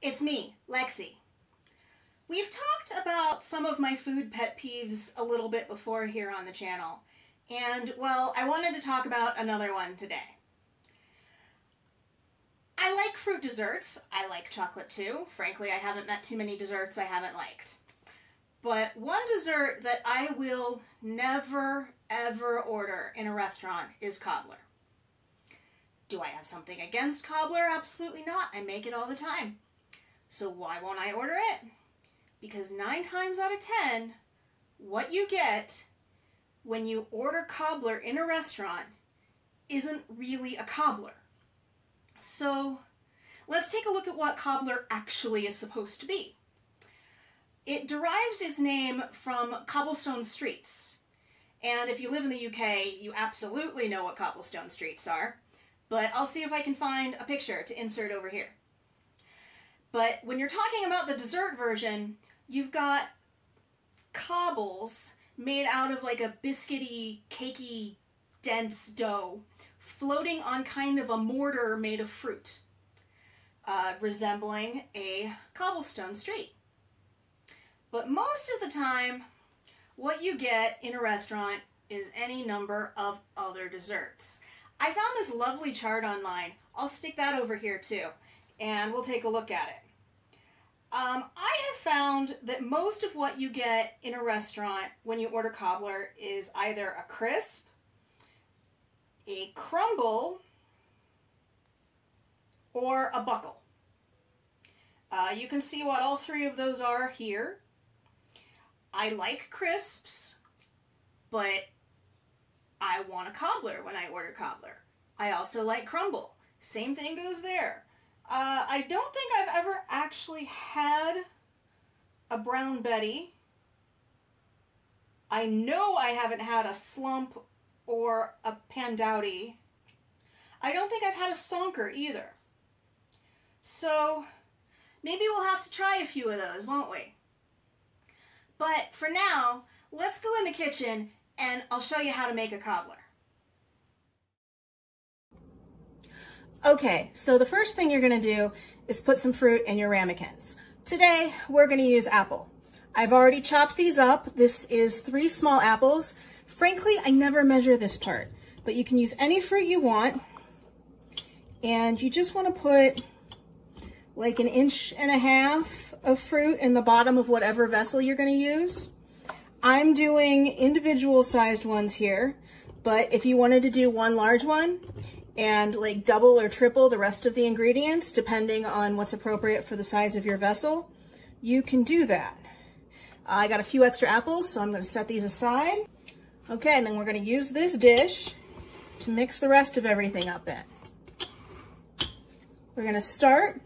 It's me, Lexxie. We've talked about some of my food pet peeves a little bit before here on the channel, and well, I wanted to talk about another one today. I like fruit desserts. I like chocolate too. Frankly, I haven't met too many desserts I haven't liked. But one dessert that I will never, ever order in a restaurant is Cobbler. Do I have something against Cobbler? Absolutely not. I make it all the time. So why won't I order it? Because 9 times out of 10, what you get when you order Cobbler in a restaurant isn't really a Cobbler. So let's take a look at what Cobbler actually is supposed to be. It derives its name from cobblestone streets. And if you live in the UK, you absolutely know what cobblestone streets are. But I'll see if I can find a picture to insert over here. But when you're talking about the dessert version, you've got cobbles made out of like a biscuity, cakey, dense dough floating on kind of a mortar made of fruit, resembling a cobblestone street. But most of the time, what you get in a restaurant is any number of other desserts. I found this lovely chart online. I'll stick that over here too, and we'll take a look at it. I have found that most of what you get in a restaurant when you order Cobbler is either a crisp, a crumble, or a buckle. You can see what all 3 of those are here. I like crisps, but I want a Cobbler when I order Cobbler. I also like crumble. Same thing goes there. I don't think I've ever actually had a Brown Betty. I know I haven't had a Slump or a Pandowdy. I don't think I've had a Sonker either. So maybe we'll have to try a few of those, won't we? But for now, let's go in the kitchen and I'll show you how to make a Cobbler. Okay, so the first thing you're going to do is put some fruit in your ramekins. Today, we're going to use apple. I've already chopped these up. This is 3 small apples. Frankly, I never measure this part, but you can use any fruit you want. And you just want to put like 1.5 inches of fruit in the bottom of whatever vessel you're going to use. I'm doing individual sized ones here, but if you wanted to do one large one and like double or triple the rest of the ingredients, depending on what's appropriate for the size of your vessel, you can do that. I got a few extra apples, so I'm going to set these aside. Okay, and then we're going to use this dish to mix the rest of everything up in. We're going to start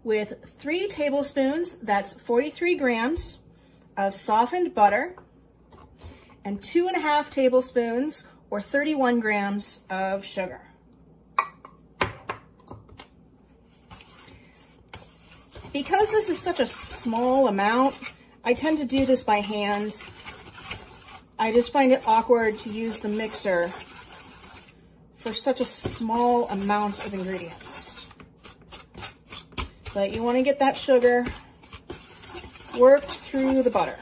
with 3 tablespoons, that's 43 grams, of softened butter, and 2.5 tablespoons, or 31 grams, of sugar. Because this is such a small amount, I tend to do this by hand. I just find it awkward to use the mixer for such a small amount of ingredients. But you want to get that sugar worked through the butter.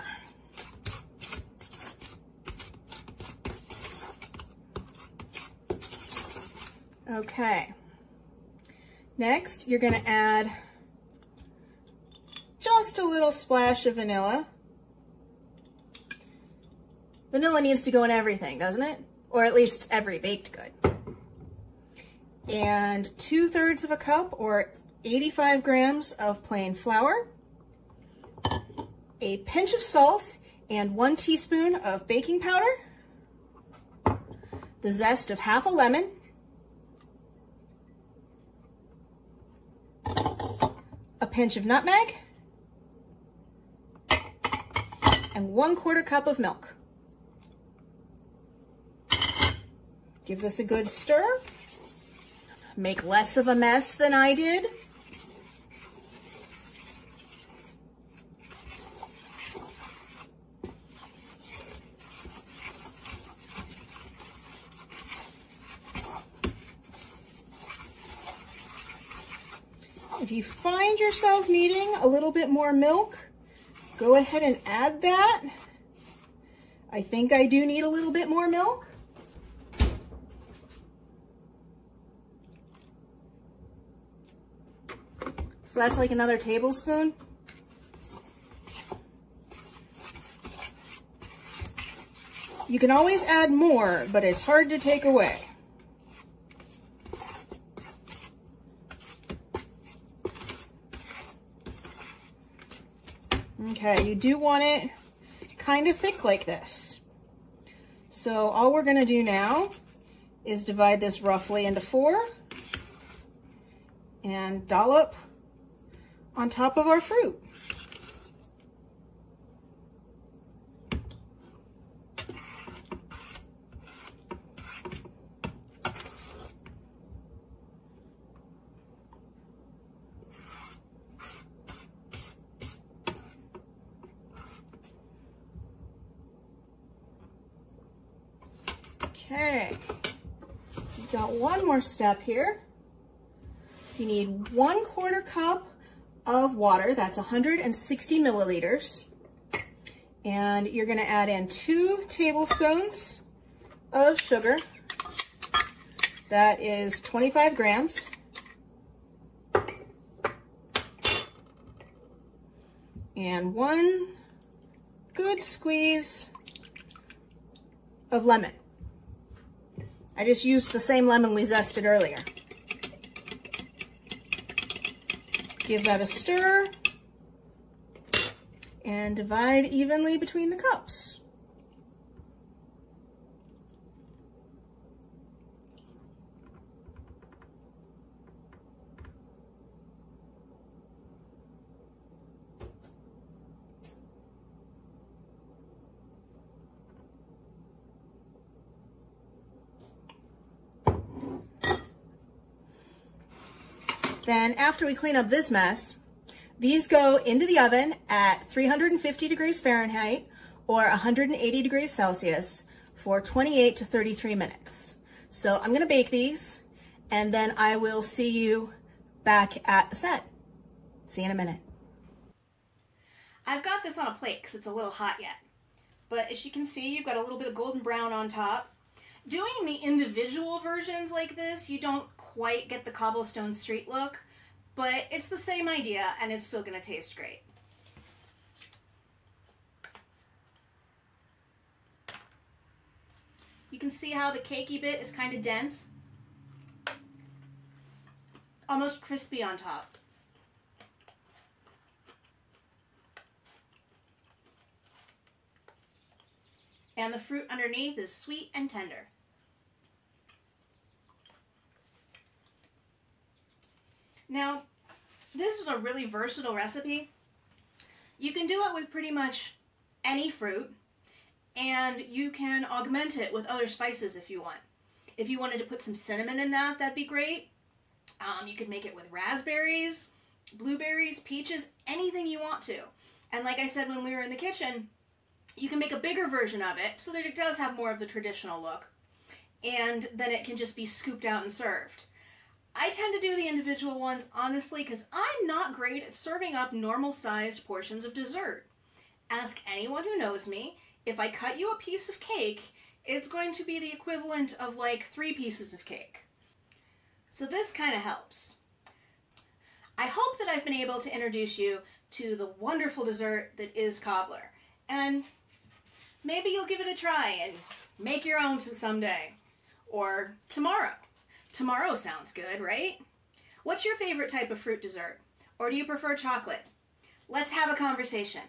Okay. Next, you're going to add just a little splash of vanilla. Vanilla needs to go in everything, doesn't it? Or at least every baked good. And 2/3 of a cup, or 85 grams of plain flour, a pinch of salt, and 1 teaspoon of baking powder, the zest of half a lemon, a pinch of nutmeg, and 1/4 cup of milk. Give this a good stir. Make less of a mess than I did. If you find yourself needing a little bit more milk, go ahead and add that. I think I do need a little bit more milk. So that's like another tablespoon. You can always add more, but it's hard to take away. Okay, you do want it kind of thick like this. So all we're going to do now is divide this roughly into 4 and dollop on top of our fruit. Okay, we've got one more step here. You need 1/4 cup of water, that's 160 milliliters. And you're gonna add in 2 tablespoons of sugar. That is 25 grams. And 1 good squeeze of lemon. I just used the same lemon we zested earlier. Give that a stir and divide evenly between the cups. Then after we clean up this mess, these go into the oven at 350 degrees Fahrenheit or 180 degrees Celsius for 28 to 33 minutes. So I'm gonna bake these and then I will see you back at the set. See you in a minute. I've got this on a plate because it's a little hot yet. But as you can see, you've got a little bit of golden brown on top. Doing the individual versions like this, you don't quite get the cobblestone street look, but it's the same idea and it's still going to taste great. You can see how the cakey bit is kind of dense, almost crispy on top. And the fruit underneath is sweet and tender. Now, this is a really versatile recipe. You can do it with pretty much any fruit, and you can augment it with other spices if you want. If you wanted to put some cinnamon in that, that'd be great. You could make it with raspberries, blueberries, peaches, anything you want to. And like I said when we were in the kitchen, you can make a bigger version of it so that it does have more of the traditional look, and then it can just be scooped out and served. I tend to do the individual ones, honestly, because I'm not great at serving up normal-sized portions of dessert. Ask anyone who knows me, if I cut you a piece of cake, it's going to be the equivalent of like 3 pieces of cake. So this kind of helps. I hope that I've been able to introduce you to the wonderful dessert that is cobbler, and maybe you'll give it a try and make your own someday, or tomorrow. Tomorrow sounds good, right? What's your favorite type of fruit dessert? Or do you prefer chocolate? Let's have a conversation.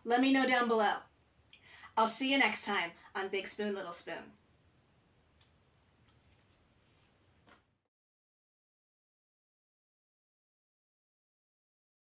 Let me know down below. I'll see you next time on Big Spoon, Little Spoon.